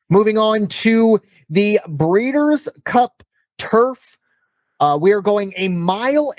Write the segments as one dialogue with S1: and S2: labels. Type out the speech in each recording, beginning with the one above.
S1: Moving on to the Breeders' Cup Turf. We are going 1.5 miles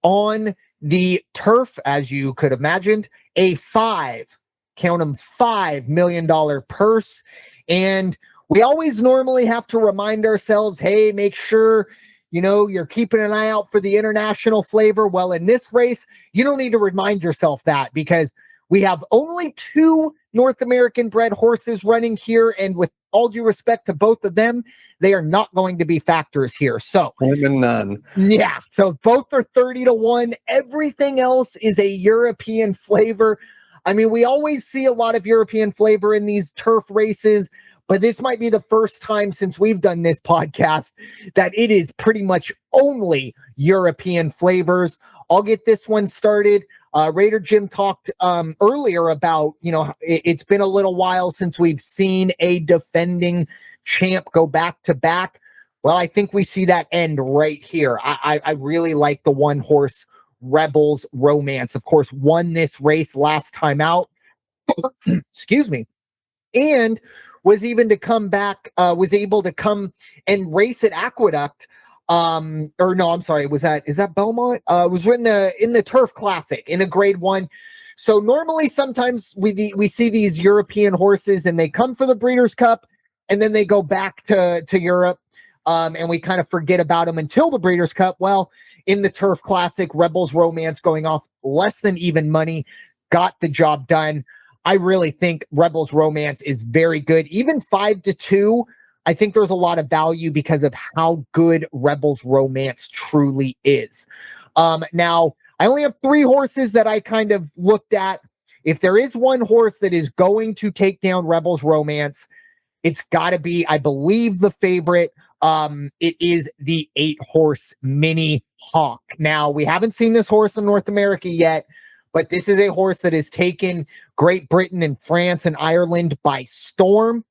S1: on the turf, as you could imagine. A $5 million purse. And we always normally have to remind ourselves, hey, make sure, you're keeping an eye out for the international flavor. Well, in this race, you don't need to remind yourself that, because we have only 2 North American bred horses running here. And with all due respect to both of them, they are not going to be factors here. So,
S2: none.
S1: Yeah. So both are 30-1. Everything else is a European flavor. I mean, we always see a lot of European flavor in these turf races, but this might be the first time since we've done this podcast that it is pretty much only European flavors. I'll get this one started. Raider Jim talked earlier about, it's been a little while since we've seen a defending champ go back to back. Well, I think we see that end right here. I really like the one horse Rebels Romance. Of course, won this race last time out. Excuse me. And was able to come and race at Aqueduct. Is that Belmont? It was in the Turf Classic in a grade 1. So normally sometimes we see these European horses and they come for the Breeders' Cup and then they go back to Europe. And we kind of forget about them until the Breeders' Cup. Well, in the Turf Classic, Rebels Romance going off less than even money, got the job done. I really think Rebels Romance is very good. Even 5-2, I think there's a lot of value because of how good Rebels Romance truly is. Now, I only have 3 horses that I kind of looked at. If there is one horse that is going to take down Rebels Romance, it's got to be, I believe, the favorite. It is the 8-horse Minnie Hauk. Now, we haven't seen this horse in North America yet, but this is a horse that has taken Great Britain and France and Ireland by storm.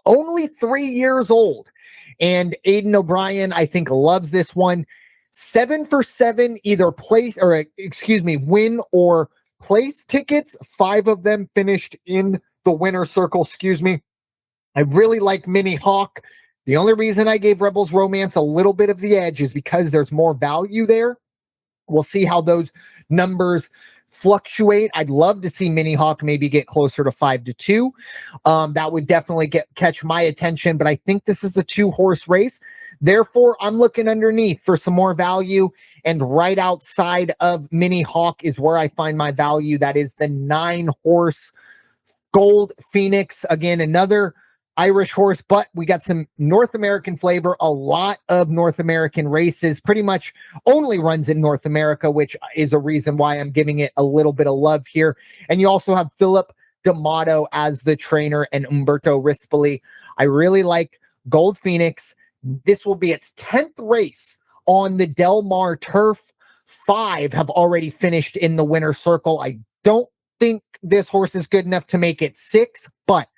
S1: Only 3 years old. And Aidan O'Brien, I think, loves this one. 7 for 7, either win or place tickets. 5 of them finished in the winner's circle. I really like Minnie Hauk. The only reason I gave Rebels Romance a little bit of the edge is because there's more value there. We'll see how those numbers fluctuate. I'd love to see Minnie Hauk maybe get closer to 5-2. That would definitely catch my attention, but I think this is a 2-horse race. Therefore, I'm looking underneath for some more value, and right outside of Minnie Hauk is where I find my value. That is the 9-horse Gold Phoenix. Again, another Irish horse, but we got some North American flavor. A lot of North American races, pretty much only runs in North America, which is a reason why I'm giving it a little bit of love here. And you also have Philip D'Amato as the trainer and Umberto Rispoli. I really like Gold Phoenix. This will be its 10th race on the Del Mar turf. 5 have already finished in the winner's circle. I don't think this horse is good enough to make it 6, but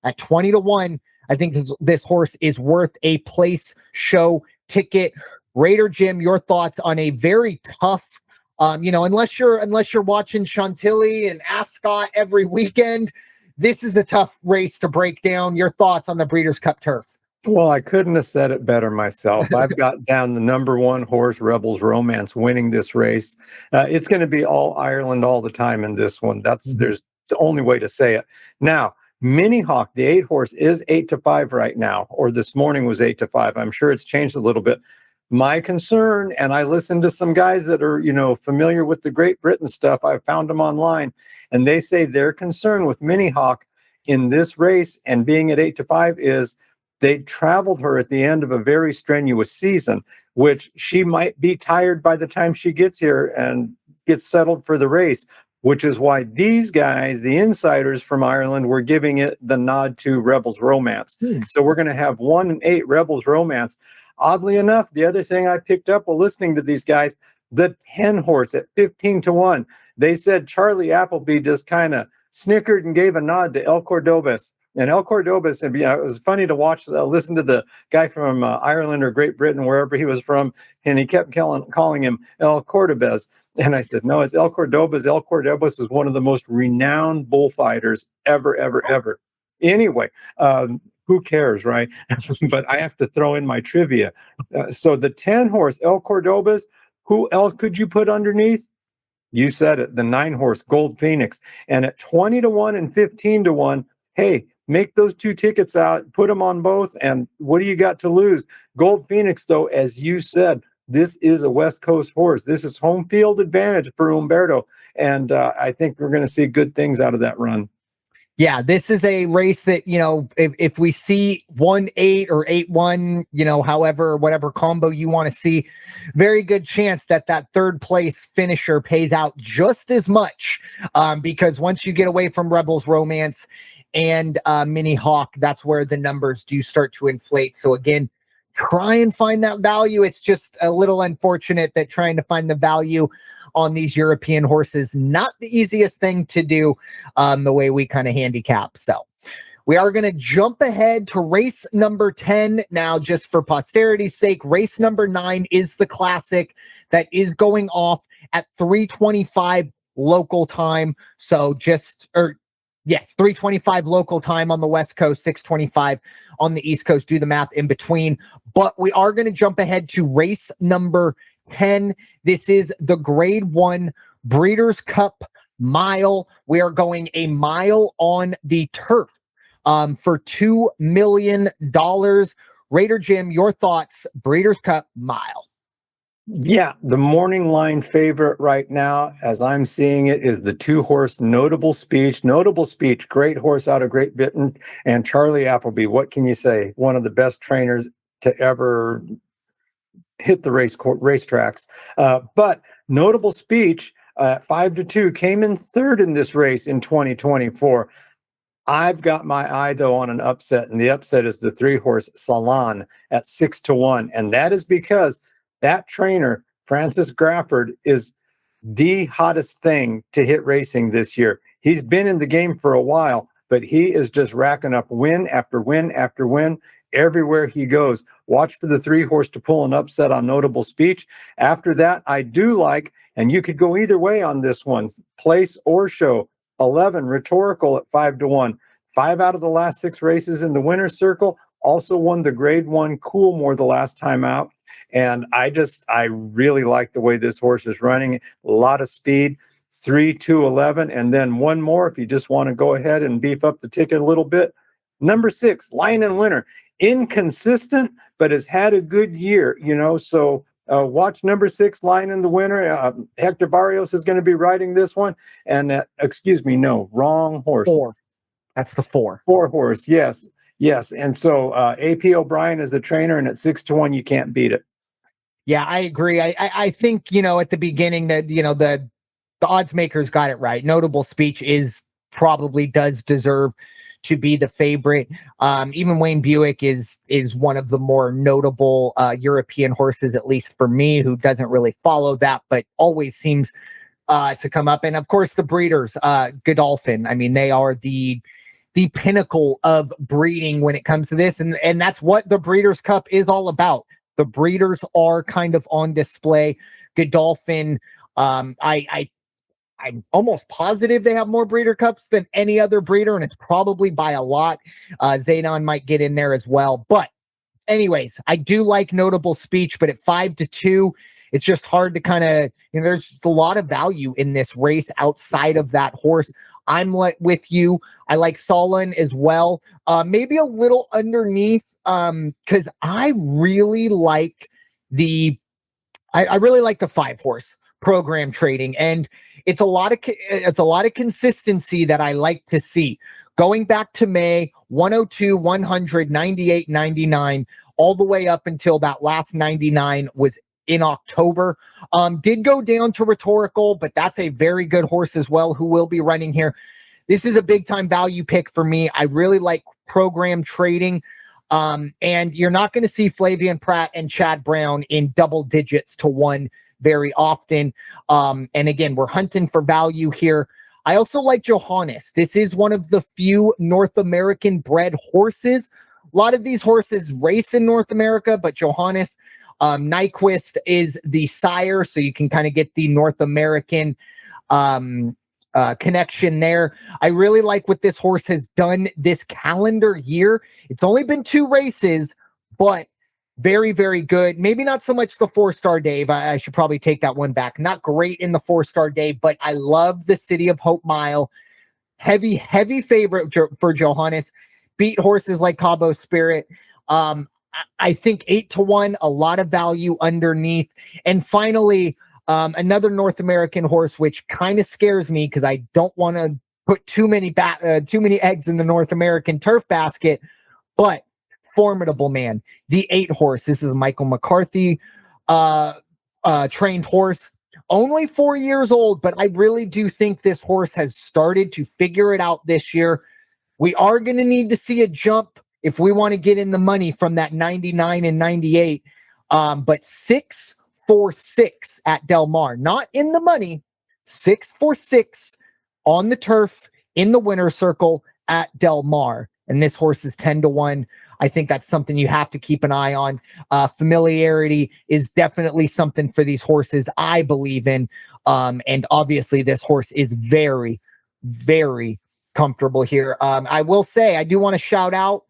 S1: at 20-1, I think this horse is worth a place show ticket. Raider Jim, your thoughts on a very tough, unless you're watching Chantilly and Ascot every weekend, this is a tough race to break down. Your thoughts on the Breeders' Cup turf?
S2: Well, I couldn't have said it better myself. I've got down the number 1 horse, Rebels Romance, winning this race. It's going to be all Ireland all the time in this one. There's the only way to say it. Now, Minnie Hauk, the 8-horse, is 8-5 right now, or this morning was 8-5. I'm sure it's changed a little bit. My concern, and I listened to some guys that are, familiar with the Great Britain stuff. I found them online, and they say their concern with Minnie Hauk in this race and being at 8-5 is they traveled her at the end of a very strenuous season, which she might be tired by the time she gets here and gets settled for the race. Which is why these guys, the insiders from Ireland, were giving it the nod to Rebels Romance. So we're going to have 1 and 8 Rebels Romance. Oddly enough, the other thing I picked up while listening to these guys, the 10-horse at 15-1. They said Charlie Appleby just kind of snickered and gave a nod to El Cordobes. And El Cordobes, it was funny to listen to the guy from Ireland or Great Britain, wherever he was from, and he kept calling him El Cordobes. And I said, no, it's El Cordobes. El Cordobes is one of the most renowned bullfighters ever. Anyway, who cares, right? But I have to throw in my trivia. So the 10 horse El Cordobes, who else could you put underneath? You said it, the 9 horse Gold Phoenix. And at 20 to 1 and 15 to 1, hey, make those 2 tickets out, put them on both. And what do you got to lose? Gold Phoenix, though, as you said, this is a West Coast horse. This is home field advantage for Humberto. And I think we're going to see good things out of that run.
S1: Yeah, this is a race that, you know, if we see 1-8 or 8-1, you know, however, whatever combo you want to see, very good chance that that third place finisher pays out just as much, because once you get away from Rebels Romance and Minnie Hauk, that's where the numbers do start to inflate. So again, try and find that value. It's just a little unfortunate that trying to find the value on these European horses, not the easiest thing to do, the way we kind of handicap. So we are going to jump ahead to race number 10 now, just for posterity's sake. Race number 9 is the classic that is going off at 3:25 local time. So just, or yes, 3:25 local time on the West Coast, 6:25 on the East Coast. Do the math in between. But we are going to jump ahead to race number 10. This is the Grade 1 Breeders' Cup Mile. We are going a mile on the turf for $2 million. Raider Jim, your thoughts, Breeders' Cup Mile.
S2: Yeah, the morning line favorite right now, as I'm seeing it, is the 2 horse Notable Speech. Notable Speech, great horse out of Great Britain. And Charlie Appleby, what can you say? One of the best trainers to ever hit the racetracks. But Notable Speech, 5-2, came in third in this race in 2024. I've got my eye, though, on an upset, and the upset is the 3 horse Salon at 6-1. And that is because that trainer, Francis Grafford, is the hottest thing to hit racing this year. He's been in the game for a while, but he is just racking up win after win after win everywhere he goes. Watch for the 3 horse to pull an upset on Notable Speech. After that, I do like, and you could go either way on this one, place or show, 11 Rhetorical at 5-1. 5 out of the last 6 races in the winner's circle. Also won the Grade 1 Coolmore the last time out. And I really like the way this horse is running. A lot of speed, 3-2-11. And then one more, if you just want to go ahead and beef up the ticket a little bit. Number 6, Lion and Winner. Inconsistent, but has had a good year, you know. So watch number 6, Lion and the Winner. Hector Barrios is going to be riding this one. And wrong horse.
S1: 4. That's the 4.
S2: 4 horse, yes. Yes. And so AP O'Brien is the trainer, and at 6-1, you can't beat it.
S1: Yeah, I agree. I think, you know, at the beginning that, you know, the odds makers got it right. Notable Speech probably does deserve to be the favorite. Even Wayne Buick is one of the more notable European horses, at least for me, who doesn't really follow that, but always seems to come up. And of course, the breeders, Godolphin. I mean, they are the pinnacle of breeding when it comes to this, and that's what the Breeders' Cup is all about. The breeders are kind of on display. Godolphin, I'm almost positive they have more breeder cups than any other breeder, and it's probably by a lot. Zaydon might get in there as well. But anyways, I do like Notable Speech, but at 5-2, it's just hard to kind of, you know, there's a lot of value in this race outside of that horse. I'm with you. I like Solon as well. Maybe a little underneath, because I really like the 5 horse Program Trading, and it's a lot of consistency that I like to see. Going back to May, 102, 100, 98, 99, all the way up until that last 99 was in October. Did go down to Rhetorical, but that's a very good horse as well, who will be running here. This is a big time value pick for me. I really like Program Trading. And you're not going to see Flavian Pratt and Chad Brown in double digits to 1 very often. And again, we're hunting for value here. I also like Johannes. This is one of the few North American bred horses. A lot of these horses race in North America, but Johannes, Nyquist is the sire, so you can kind of get the North American connection there. I really like what this horse has done this calendar year. It's only been 2 races, but very, very good. Maybe not so much the 4-star Dave. I should probably take that one back. Not great in the 4-star Dave, but I love the City of Hope Mile. Heavy favorite for Johannes. Beat horses like Cabo Spirit. I think 8-1, a lot of value underneath. And finally, another North American horse, which kind of scares me because I don't want to put too many eggs in the North American turf basket, but Formidable, man. The 8 horse. This is Michael McCarthy trained horse. Only 4 years old, but I really do think this horse has started to figure it out this year. We are going to need to see a jump if we want to get in the money from that 99 and 98. But 6-4-6 at Del Mar, not in the money. 6-4-6 on the turf in the winner's circle at Del Mar. And this horse is 10-1. I think that's something you have to keep an eye on. Familiarity is definitely something for these horses I believe in. And obviously this horse is very, very comfortable here. I will say, I do want to shout out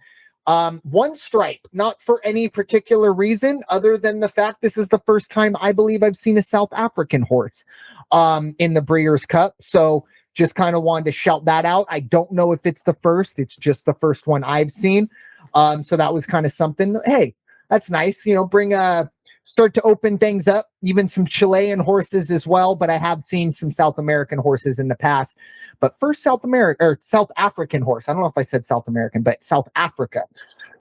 S1: One Stripe, not for any particular reason other than the fact this is the first time I believe I've seen a South African horse in the Breeders' Cup. So just kind of wanted to shout that out. I don't know if it's the first. It's just the first one I've seen. So that was kind of something. Hey, that's nice. Start to open things up, even some Chilean horses as well. But I have seen some South American horses in the past. But first South African horse. I don't know if I said South American, but South Africa.